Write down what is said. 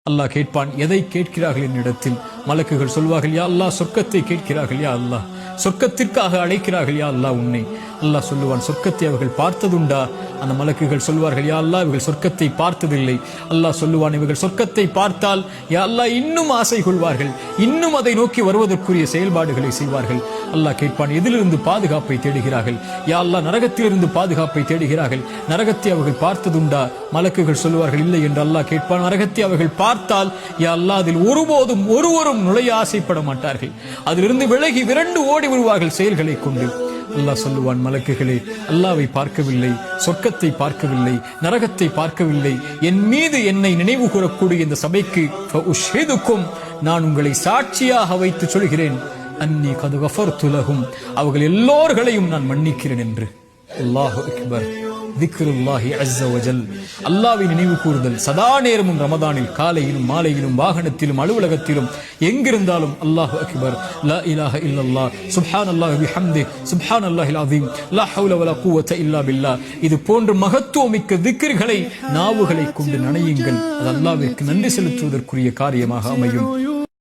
அல்லாஹ் கேட்பான், எதை கேட்கிறார்கள் என்னிடத்தில்? மலக்குகள் சொல்வார்கள், யா அல்லாஹ் சொர்க்கத்தை கேட்கிறார்கள், யா அல்லாஹ் சொர்க்கத்திற்காக அழைக்கிறார்கள், யா அல்லாஹ் உன்னை. அல்லாஹ் சொல்லுவான், சொர்க்கத்தை அவர்கள் பார்த்ததுண்டா? அந்த மலக்குகள் சொல்வார்கள், யா அல்லாஹ் இவர்கள் சொர்க்கத்தை பார்த்ததில்லை. அல்லாஹ் சொல்லுவான், இவர்கள் சொர்க்கத்தை பார்த்தால் யா அல்லாஹ் இன்னும் ஆசை கொள்வார்கள், இன்னும் அதை நோக்கி வருவதற்குரிய செயல்பாடுகளை செய்வார்கள். அல்லாஹ் கேட்பான், எதிலிருந்து பாதுகாப்பை தேடுகிறார்கள்? யா அல்லாஹ் நரகத்திலிருந்து பாதுகாப்பை தேடுகிறார்கள். நரகத்தை அவர்கள் பார்த்ததுண்டா? மலக்குகள் சொல்வார்கள், இல்லை என்று அல்லாஹ் கேட்பான், நரகத்தை அவர்கள் பார்த்தால் யா அல்லாஹ் அதில் ஒருபோதும் ஒருவரும் நுழைய ஆசைப்பட மாட்டார்கள். அதிலிருந்து விலகி விரண்டு ஓடி வருவார்கள் செயல்களை கொண்டு. அல்லாஹ் சொல்லுவான், மலக்குகளே, அல்லாஹ்வை பார்க்கவில்லை, சொர்க்கத்தை பார்க்கவில்லை, நரகத்தை பார்க்கவில்லை, என் மீது என்னை நினைவு கூறக்கூடிய இந்த சபைக்கு நான் உங்களை சாட்சியாக வைத்து சொல்கிறேன், அன்னி கது கஃபர்து லஹும், அவர்கள் எல்லோர்களையும் நான் மன்னிக்கிறேன் என்று. அல்லாஹு அக்பர். திக்ருல்லாஹி அஸ்ஸ வஜல், அல்லாஹ்வை நினைவு கூறுதல் சதா நேரமும் ரமதானில், காலையிலும் மாலையிலும், வாகனத்திலும் அலுவலகத்திலும் எங்கிருந்தாலும் அல்லாஹு அக்பர், லா இலாஹ இல்லல்லாஹ், சுப்ஹானல்லாஹி பிஹம்தி, சுப்ஹானல்லாஹில் அஸீம், லா ஹவ்ல வலா குவத்த இல்லா பில்லாஹ். இது போன்ற மகத்துவமிக்க திக்ர்களை நாவுகளை கொண்டு நனையுங்கள். அது அல்லாஹ்விற்கு நன்றி செலுத்துவதற்குரிய காரியமாக அமையும்.